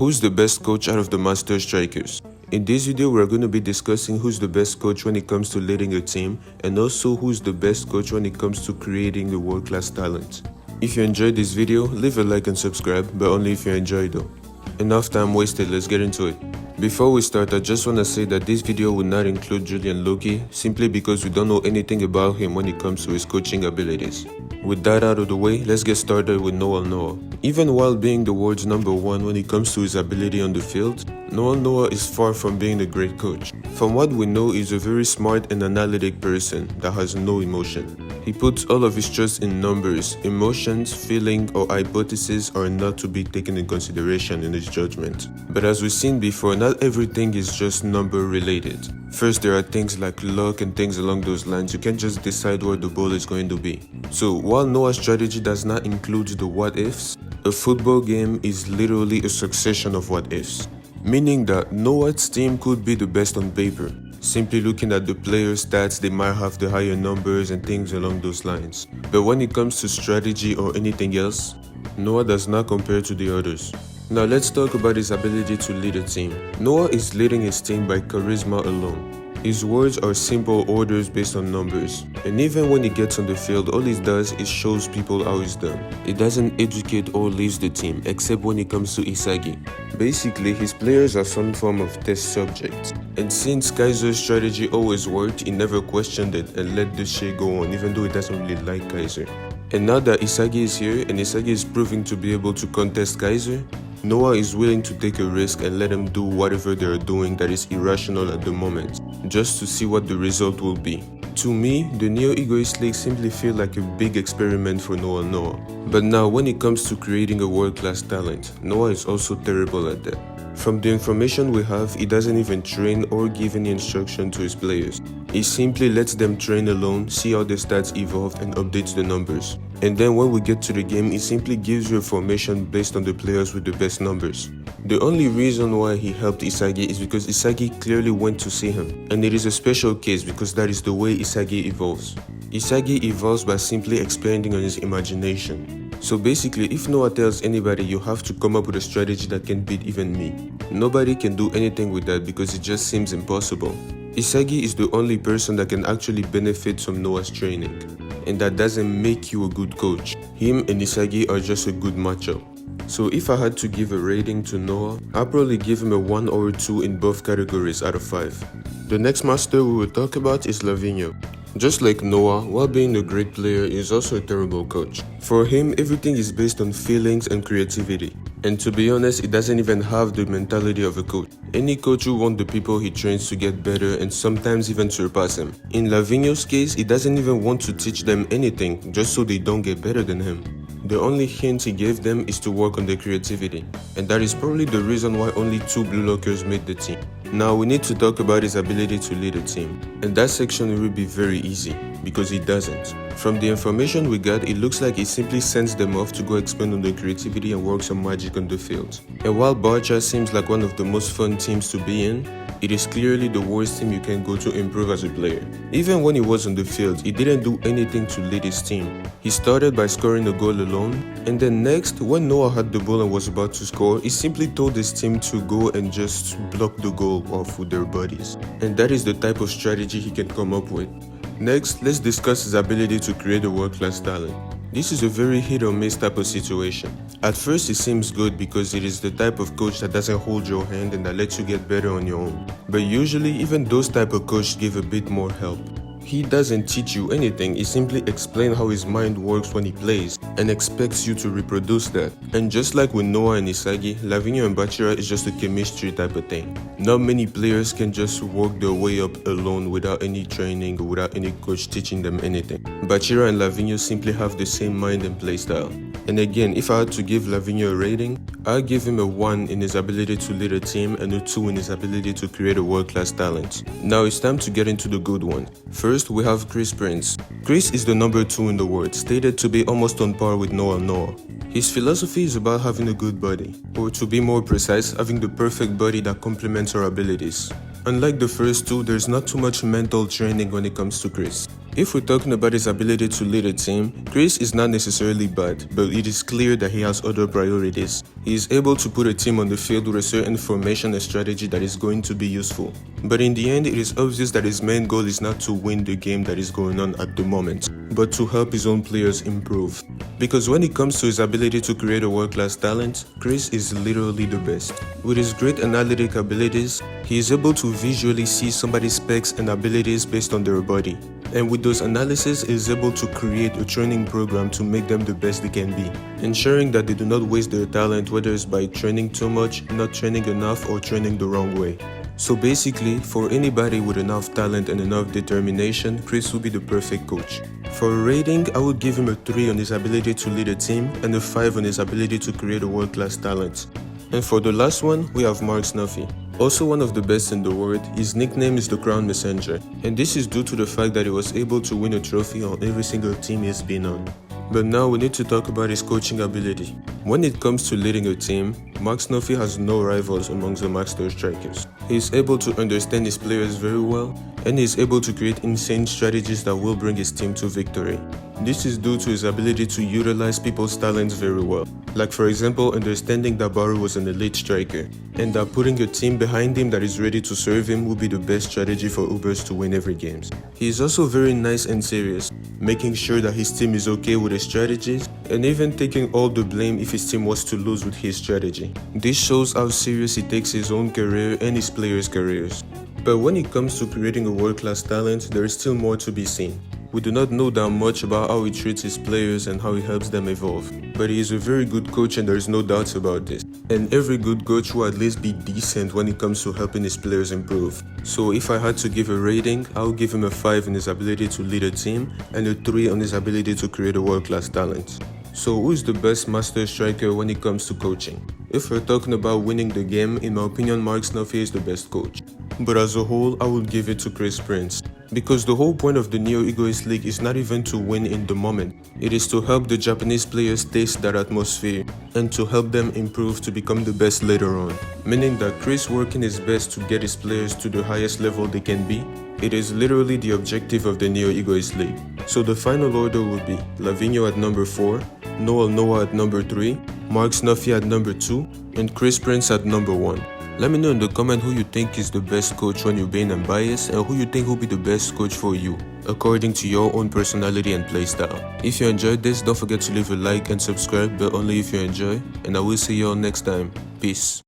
Who's the best coach out of the master strikers? In this video, we're going to be discussing who's the best coach when it comes to leading a team, and also who's the best coach when it comes to creating a world-class talent. If you enjoyed this video, leave a like and subscribe, but only if you enjoy though. Enough time wasted, let's get into it. Before we start, I just want to say that this video will not include Julian Loki, simply because we don't know anything about him when it comes to his coaching abilities. With that out of the way, let's get started with Noel. Even while being the world's #1 when it comes to his ability on the field, Noel is far from being a great coach. From what we know, he's a very smart and analytic person that has no emotion. He puts all of his trust in numbers. Emotions, feeling, or hypotheses are not to be taken in consideration in his judgment. But as we've seen before, not everything is just number related. First, there are things like luck and things along those lines. You can't just decide where the ball is going to be. So while Noah's strategy does not include the what ifs, a football game is literally a succession of what ifs. Meaning that Noah's team could be the best on paper. Simply looking at the players' stats, they might have the higher numbers and things along those lines. But when it comes to strategy or anything else, Noah does not compare to the others. Now let's talk about his ability to lead a team. Noah is leading his team by charisma alone. His words are simple orders based on numbers. And even when he gets on the field, all he does is shows people how it's done. He doesn't educate or leads the team, except when it comes to isagi. Basically, his players are some form of test subjects. And since Kaiser's strategy always worked, he never questioned it and let the shit go on, even though he doesn't really like Kaiser. And now that Isagi is here and Isagi is proving to be able to contest Kaiser, Noah is willing to take a risk and let them do whatever they are doing that is irrational at the moment, just to see what the result will be. To me, the neo-egoist league simply feel like a big experiment for Noah. But now when it comes to creating a world-class talent, Noah is also terrible at that. From the information we have, he doesn't even train or give any instruction to his players. He simply lets them train alone, see how the stats evolve and updates the numbers. And then when we get to the game, he simply gives you a formation based on the players with the best numbers. The only reason why he helped Isagi is because Isagi clearly went to see him. And it is a special case because that is the way Isagi evolves. Isagi evolves by simply expanding on his imagination. So basically, if Noah tells anybody you have to come up with a strategy that can beat even me, nobody can do anything with that because it just seems impossible. Isagi is the only person that can actually benefit from Noah's training. And that doesn't make you a good coach. Him and Isagi are just a good matchup. So if I had to give a rating to Noah, I'd probably give him a 1 or a 2 in both categories out of 5. The next master we will talk about is Lavinho. Just like Noah, while being a great player, he is also a terrible coach. For him, everything is based on feelings and creativity. And to be honest, he doesn't even have the mentality of a coach. Any coach will want the people he trains to get better and sometimes even surpass him. In Lavinho's case, he doesn't even want to teach them anything just so they don't get better than him. The only hint he gave them is to work on their creativity. And that is probably the reason why only 2 bluelockers made the team. Now we need to talk about his ability to lead a team. And that section will be very easy, because he doesn't. From the information we got, it looks like he simply sends them off to go expand on their creativity and work some magic on the field. And while Barca seems like one of the most fun teams to be in, it is clearly the worst team you can go to improve as a player. Even when he was on the field, he didn't do anything to lead his team. He started by scoring a goal alone, and then next, when Noah had the ball and was about to score, he simply told his team to go and just block the goal off with their bodies. And that is the type of strategy he can come up with. Next, let's discuss his ability to create a world-class talent. This is a very hit or miss type of situation. At first it seems good because it is the type of coach that doesn't hold your hand and that lets you get better on your own. But usually even those type of coaches give a bit more help. He doesn't teach you anything, he simply explains how his mind works when he plays and expects you to reproduce that. And just like with Noah and Isagi, Lavinho and Bachira is just a chemistry type of thing. Not many players can just work their way up alone without any training or without any coach teaching them anything. Bachira and Lavinho simply have the same mind and play style. And again, if I had to give Lavinho a rating, I'd give him a 1 in his ability to lead a team and a 2 in his ability to create a world-class talent. Now it's time to get into the good one. First, we have Chris Prince. Chris is the #2 in the world, stated to be almost on par with Noah. His philosophy is about having a good body, or to be more precise, having the perfect body that complements our abilities. Unlike the first two, there's not too much mental training when it comes to Chris. If we're talking about his ability to lead a team, Chris is not necessarily bad, but it is clear that he has other priorities. He is able to put a team on the field with a certain formation and strategy that is going to be useful. But in the end, it is obvious that his main goal is not to win the game that is going on at the moment, but to help his own players improve. Because when it comes to his ability to create a world-class talent, Chris is literally the best. With his great analytic abilities, he is able to visually see somebody's specs and abilities based on their body. And with those analyses, he is able to create a training program to make them the best they can be, ensuring that they do not waste their talent, whether it's by training too much, not training enough, or training the wrong way. So basically, for anybody with enough talent and enough determination, Chris will be the perfect coach. For a rating, I would give him a 3 on his ability to lead a team and a 5 on his ability to create a world-class talent. And for the last one, we have Marc Snuffy. Also one of the best in the world, his nickname is the Crown Messenger, and this is due to the fact that he was able to win a trophy on every single team he's been on. But now we need to talk about his coaching ability. When it comes to leading a team, Marc Snuffy has no rivals amongst the master strikers. He is able to understand his players very well, and he is able to create insane strategies that will bring his team to victory. This is due to his ability to utilize people's talents very well. Like for example, understanding that Baru was an elite striker, and that putting a team behind him that is ready to serve him will be the best strategy for Ubers to win every game. He is also very nice and serious, making sure that his team is okay with his strategies, and even taking all the blame if his team was to lose with his strategy. This shows how serious he takes his own career and his players' careers. But when it comes to creating a world-class talent, there is still more to be seen. We do not know that much about how he treats his players and how he helps them evolve. But he is a very good coach and there is no doubts about this. And every good coach will at least be decent when it comes to helping his players improve. So if I had to give a rating, I would give him a 5 in his ability to lead a team and a 3 on his ability to create a world-class talent. So who is the best master striker when it comes to coaching? If we're talking about winning the game, in my opinion, Marc Snuffy is the best coach. But as a whole, I would give it to Chris Prince. Because the whole point of the Neo Egoist League is not even to win in the moment. It is to help the Japanese players taste that atmosphere and to help them improve to become the best later on. Meaning that Chris working his best to get his players to the highest level they can be. It is literally the objective of the Neo Egoist League. So the final order would be Lavinho at number 4, Noel at number 3, Marc Snuffy at number 2, and Chris Prince at number 1. Let me know in the comment who you think is the best coach when you're being unbiased and who you think will be the best coach for you, according to your own personality and playstyle. If you enjoyed this, don't forget to leave a like and subscribe, but only if you enjoy, and I will see you all next time. Peace.